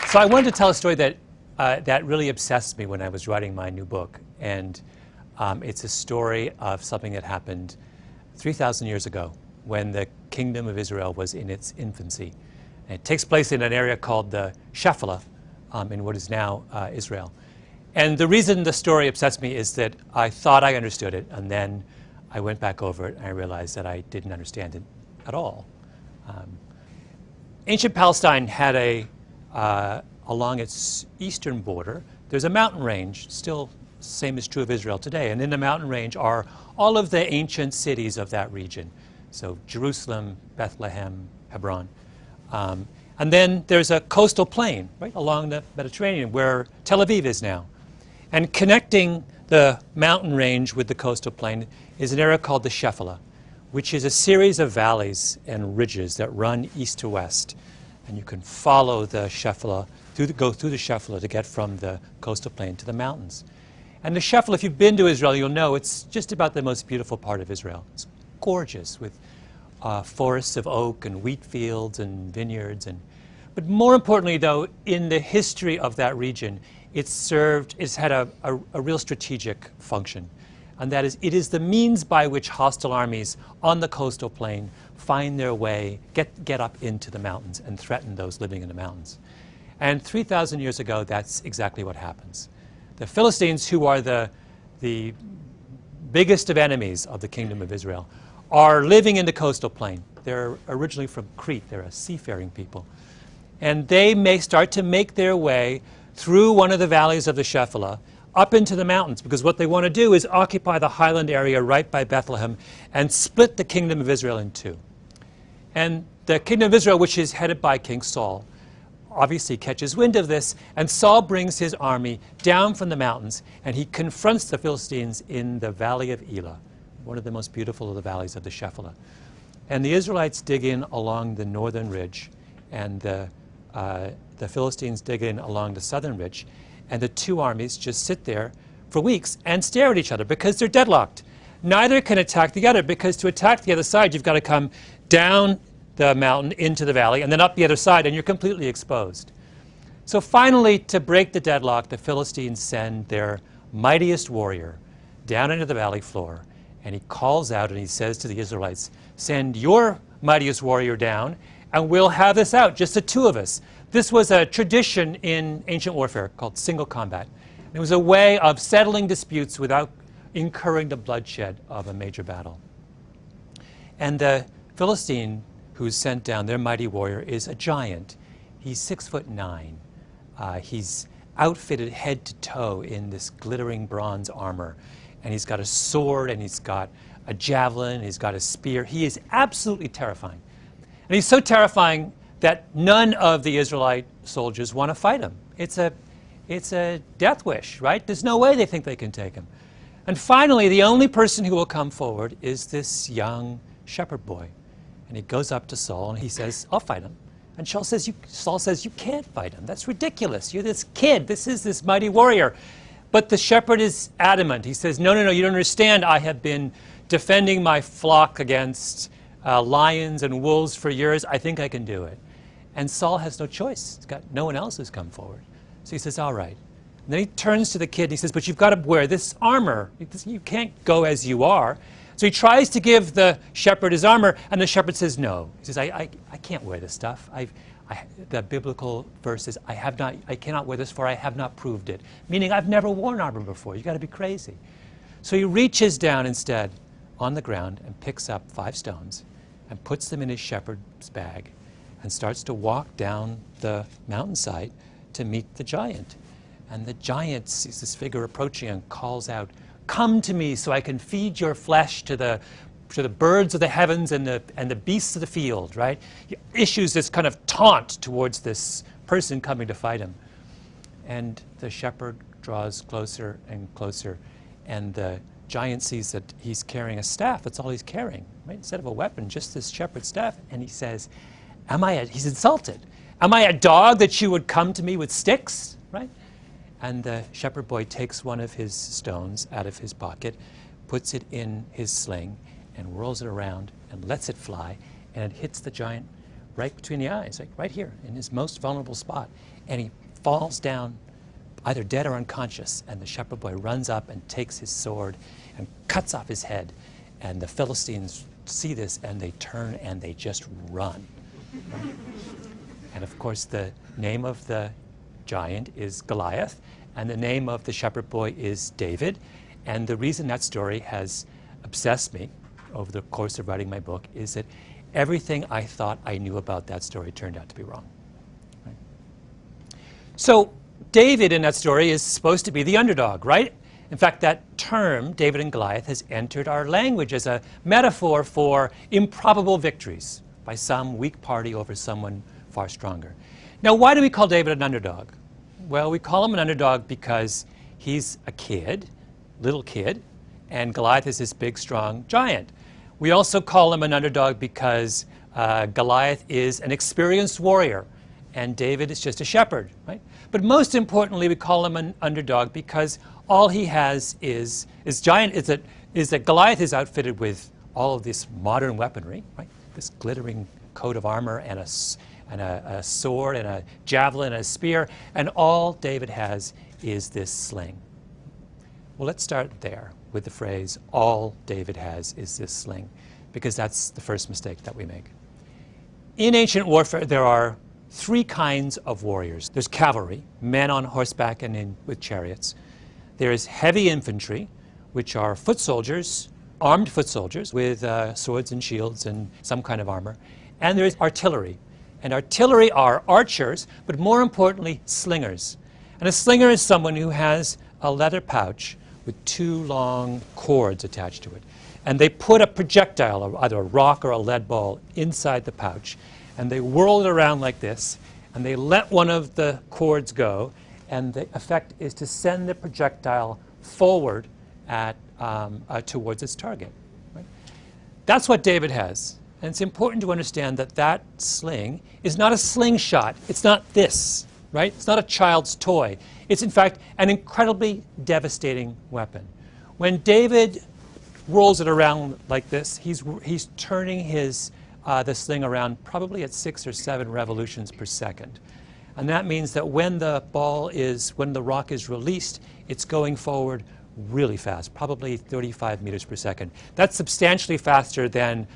So I wanted to tell a story that that really obsessed me when I was writing my new book, and it's a story of something that happened 3,000 years ago when the kingdom of Israel was in its infancy. And it takes place in an area called the Shephelah, in what is now Israel. And the reason the story obsessed me is that I thought I understood it, and then I went back over it and I realized that I didn't understand it at all. Ancient Palestine had along its eastern border, there's a mountain range, still same is true of Israel today, and in the mountain range are all of the ancient cities of that region. So Jerusalem, Bethlehem, Hebron. And then there's a coastal plain right along the Mediterranean where Tel Aviv is now. And connecting the mountain range with the coastal plain is an area called the Shephelah, which is a series of valleys and ridges that run east to west. And you can follow the Shephelah, go through the Shephelah to get from the coastal plain to the mountains. And the Shephelah, if you've been to Israel, you'll know it's just about the most beautiful part of Israel. It's gorgeous with forests of oak and wheat fields and vineyards. But more importantly, though, in the history of that region, it's had a real strategic function. And that is, it is the means by which hostile armies on the coastal plain find their way, get up into the mountains and threaten those living in the mountains. And 3,000 years ago, that's exactly what happens. The Philistines, who are the biggest of enemies of the kingdom of Israel, are living in the coastal plain. They're originally from Crete. They're a seafaring people. And they may start to make their way through one of the valleys of the Shephelah up into the mountains, because what they want to do is occupy the highland area right by Bethlehem and split the kingdom of Israel in two. And the kingdom of Israel, which is headed by King Saul, obviously catches wind of this, and Saul brings his army down from the mountains, and he confronts the Philistines in the valley of Elah, one of the most beautiful of the valleys of the Shephelah. And the Israelites dig in along the northern ridge, and the Philistines dig in along the southern ridge, and the two armies just sit there for weeks and stare at each other because they're deadlocked. Neither can attack the other, because to attack the other side, you've got to come down the mountain into the valley and then up the other side, and you're completely exposed. So finally, to break the deadlock, the Philistines send their mightiest warrior down into the valley floor, and he calls out and he says to the Israelites, "Send your mightiest warrior down, and we'll have this out, just the two of us." This was a tradition in ancient warfare called single combat. It was a way of settling disputes without incurring the bloodshed of a major battle. And the Philistine who's sent down, their mighty warrior, is a giant. He's 6'9". He's outfitted head to toe in this glittering bronze armor. And he's got a sword, and he's got a javelin, and he's got a spear. He is absolutely terrifying. And he's so terrifying that none of the Israelite soldiers want to fight him. It's a death wish, right? There's no way they think they can take him. And finally, the only person who will come forward is this young shepherd boy. And he goes up to Saul and he says, "I'll fight him." And Saul says, "You can't fight him. That's ridiculous. You're this kid. This is this mighty warrior." But the shepherd is adamant. He says, no, you don't understand. I have been defending my flock against lions and wolves for years. I think I can do it. And Saul has no choice. He's got no one else who's come forward. So he says, "All right." And then he turns to the kid and he says, "But you've got to wear this armor. You can't go as you are." So he tries to give the shepherd his armor, and the shepherd says no. He says, I can't wear this stuff. The biblical verse is, I cannot wear this, for I have not proved it. Meaning, I've never worn armor before. You've got to be crazy. So he reaches down instead on the ground and picks up 5 stones and puts them in his shepherd's bag and starts to walk down the mountainside to meet the giant. And the giant sees this figure approaching and calls out, "Come to me so I can feed your flesh to the birds of the heavens and the beasts of the field," right? He issues this kind of taunt towards this person coming to fight him. And the shepherd draws closer and closer, and the giant sees that he's carrying a staff. That's all he's carrying, right? Instead of a weapon, just this shepherd's staff. And he says, he's insulted. "Am I a dog that you would come to me with sticks?" Right? And the shepherd boy takes one of his stones out of his pocket, puts it in his sling, and whirls it around and lets it fly, and it hits the giant right between the eyes, like right here, in his most vulnerable spot. And he falls down either dead or unconscious, and the shepherd boy runs up and takes his sword and cuts off his head. And the Philistines see this, and they turn and they just run. And of course, the name of the giant is Goliath, and the name of the shepherd boy is David. And the reason that story has obsessed me over the course of writing my book is that everything I thought I knew about that story turned out to be wrong. Right? So David in that story is supposed to be the underdog, right? In fact, that term, David and Goliath, has entered our language as a metaphor for improbable victories by some weak party over someone far stronger. Now, why do we call David an underdog? Well, we call him an underdog because he's a kid, little kid, and Goliath is this big, strong giant. We also call him an underdog because Goliath is an experienced warrior, and David is just a shepherd, right? But most importantly, we call him an underdog because all he has is that Goliath is outfitted with all of this modern weaponry, right? This glittering coat of armor and a sword and a javelin and a spear, and all David has is this sling. Well, let's start there with the phrase, all David has is this sling, because that's the first mistake that we make. In ancient warfare, there are three kinds of warriors. There's cavalry, men on horseback and with chariots. There is heavy infantry, which are foot soldiers, armed foot soldiers with swords and shields and some kind of armor. And there is artillery. And artillery are archers, but more importantly, slingers. And a slinger is someone who has a leather pouch with two long cords attached to it. And they put a projectile, either a rock or a lead ball, inside the pouch. And they whirl it around like this, and they let one of the cords go, and the effect is to send the projectile forward towards its target. Right? That's what David has. And it's important to understand that that sling is not a slingshot. It's not this, right? It's not a child's toy. It's, in fact, an incredibly devastating weapon. When David rolls it around like this, he's turning the sling around probably at 6 or 7 revolutions per second. And that means that when the rock is released, it's going forward really fast, probably 35 meters per second. That's substantially faster than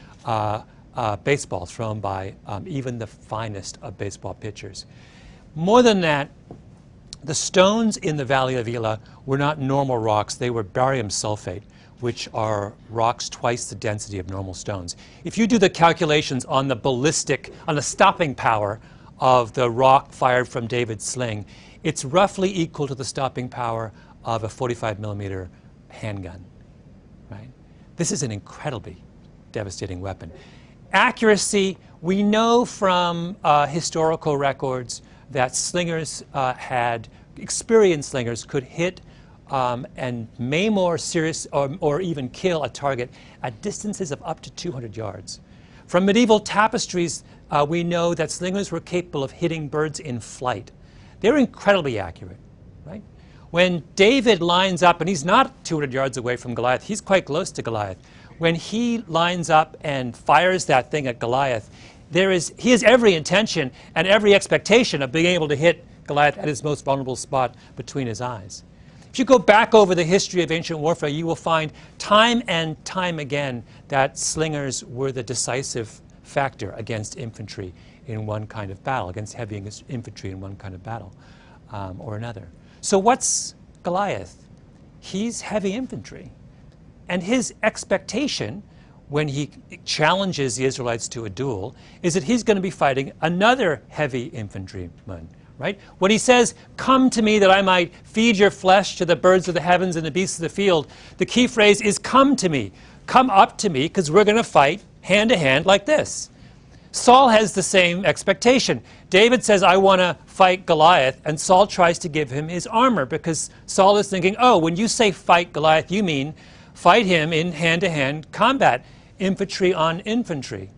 baseball thrown by even the finest of baseball pitchers. More than that, the stones in the Valley of Elah were not normal rocks. They were barium sulfate, which are rocks twice the density of normal stones. If you do the calculations on the stopping power of the rock fired from David's sling, it's roughly equal to the stopping power of a 45 millimeter handgun, right? This is an incredibly devastating weapon. Accuracy, we know from historical records that slingers experienced slingers could hit and maim or even kill a target at distances of up to 200 yards. From medieval tapestries, we know that slingers were capable of hitting birds in flight. They're incredibly accurate, right? When David lines up, and he's not 200 yards away from Goliath, he's quite close to Goliath. When he lines up and fires that thing at Goliath, he has every intention and every expectation of being able to hit Goliath at his most vulnerable spot between his eyes. If you go back over the history of ancient warfare, you will find time and time again that slingers were the decisive factor against infantry in one kind of battle, against heavy infantry in one kind of battle or another. So what's Goliath? He's heavy infantry. And his expectation when he challenges the Israelites to a duel is that he's going to be fighting another heavy infantryman. Right? When he says, "Come to me that I might feed your flesh to the birds of the heavens and the beasts of the field," the key phrase is "come to me." Come up to me, because we're going to fight hand to hand like this. Saul has the same expectation. David says, "I want to fight Goliath," and Saul tries to give him his armor, because Saul is thinking, oh, when you say fight Goliath, you mean fight him in hand-to-hand combat, infantry on infantry.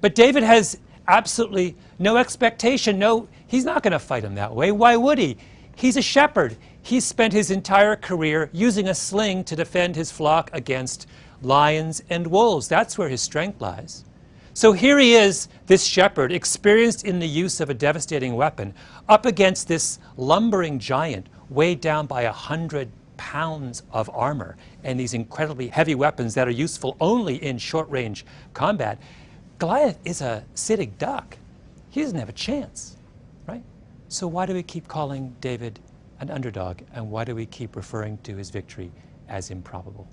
But David has absolutely no expectation, he's not going to fight him that way. Why would he? He's a shepherd. He's spent his entire career using a sling to defend his flock against lions and wolves. That's where his strength lies. So here he is, this shepherd, experienced in the use of a devastating weapon, up against this lumbering giant, weighed down by 100 pounds of armor and these incredibly heavy weapons that are useful only in short-range combat. Goliath is a sitting duck. He doesn't have a chance, right? So why do we keep calling David an underdog, and why do we keep referring to his victory as improbable?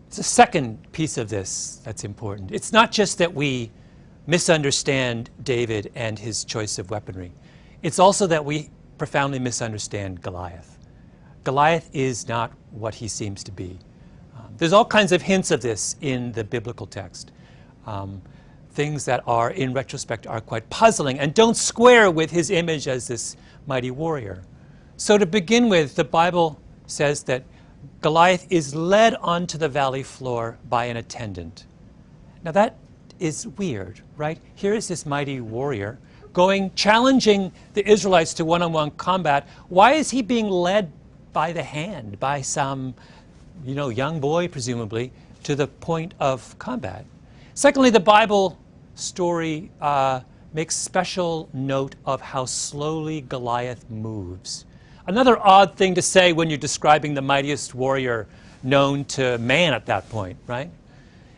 It's a second piece of this that's important. It's not just that we misunderstand David and his choice of weaponry. It's also that we profoundly misunderstand Goliath. Goliath is not what he seems to be. There's all kinds of hints of this in the biblical text. Things that are, in retrospect, are quite puzzling and don't square with his image as this mighty warrior. So to begin with, the Bible says that Goliath is led onto the valley floor by an attendant. Now that is weird, right? Here is this mighty warrior challenging the Israelites to one-on-one combat. Why is he being led by the hand, by some, young boy, presumably, to the point of combat? Secondly, the Bible story makes special note of how slowly Goliath moves. Another odd thing to say when you're describing the mightiest warrior known to man at that point, right?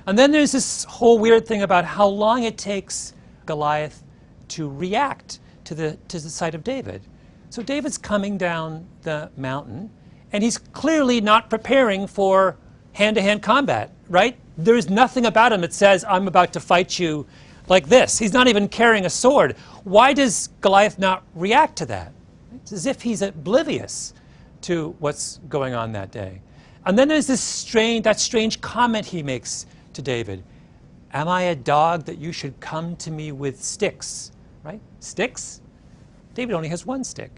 And then there's this whole weird thing about how long it takes Goliath to react to the sight of David. So David's coming down the mountain, and he's clearly not preparing for hand-to-hand combat, right? There is nothing about him that says, I'm about to fight you like this. He's not even carrying a sword. Why does Goliath not react to that? It's as if he's oblivious to what's going on that day. And then there's that strange comment he makes to David. Am I a dog that you should come to me with sticks? Right? Sticks? David only has one stick.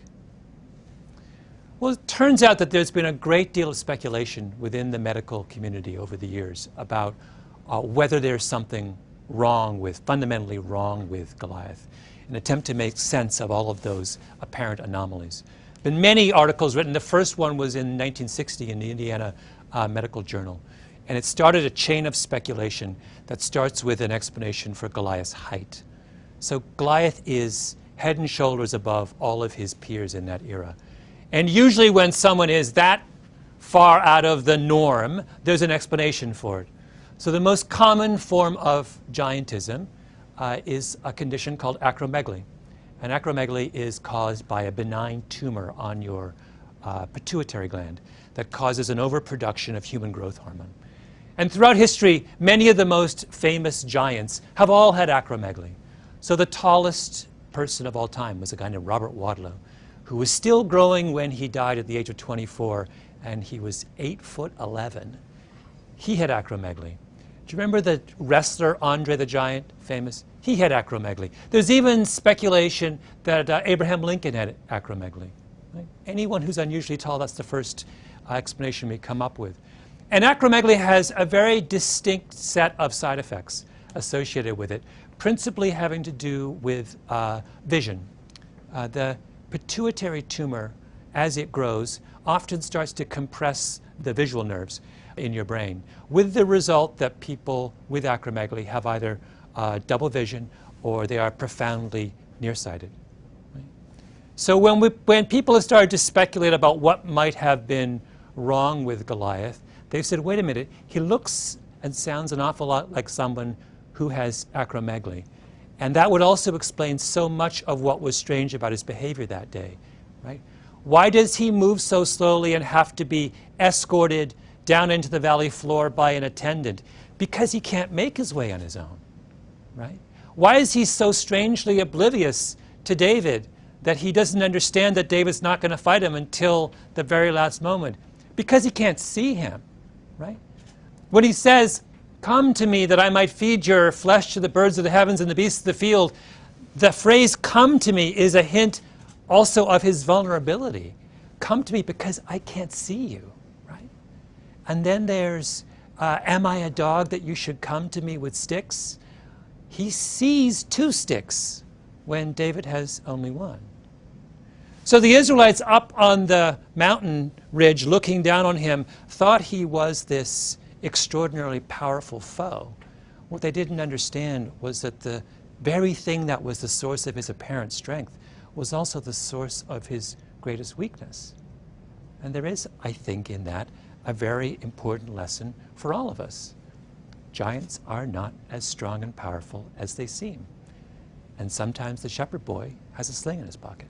Well, it turns out that there's been a great deal of speculation within the medical community over the years about whether there's something fundamentally wrong with Goliath, an attempt to make sense of all of those apparent anomalies. There have been many articles written. The first one was in 1960 in the Indiana Medical Journal. And it started a chain of speculation that starts with an explanation for Goliath's height. So Goliath is head and shoulders above all of his peers in that era. And usually when someone is that far out of the norm, there's an explanation for it. So the most common form of giantism is a condition called acromegaly. And acromegaly is caused by a benign tumor on your pituitary gland that causes an overproduction of human growth hormone. And throughout history, many of the most famous giants have all had acromegaly. So the tallest person of all time was a guy named Robert Wadlow, who was still growing when he died at the age of 24, and he was 8'11". He had acromegaly. Do you remember the wrestler Andre the Giant, famous? He had acromegaly. There's even speculation that Abraham Lincoln had acromegaly. Right? Anyone who's unusually tall, that's the first explanation we come up with. And acromegaly has a very distinct set of side effects associated with it, principally having to do with vision. The pituitary tumor, as it grows, often starts to compress the visual nerves in your brain, with the result that people with acromegaly have either double vision or they are profoundly nearsighted. Right? So when people have started to speculate about what might have been wrong with Goliath, they've said, wait a minute, he looks and sounds an awful lot like someone who has acromegaly. And that would also explain so much of what was strange about his behavior that day. Right? Why does he move so slowly and have to be escorted down into the valley floor by an attendant? Because he can't make his way on his own. Right? Why is he so strangely oblivious to David that he doesn't understand that David's not going to fight him until the very last moment? Because he can't see him. Right? When he says, come to me that I might feed your flesh to the birds of the heavens and the beasts of the field, the phrase come to me is a hint also of his vulnerability. Come to me because I can't see you. Right? And then there's, am I a dog that you should come to me with sticks? He sees 2 sticks when David has only 1. So the Israelites up on the mountain ridge looking down on him thought he was this extraordinarily powerful foe. What they didn't understand was that the very thing that was the source of his apparent strength was also the source of his greatest weakness. And there is, I think, in that a very important lesson for all of us. Giants are not as strong and powerful as they seem. And sometimes the shepherd boy has a sling in his pocket.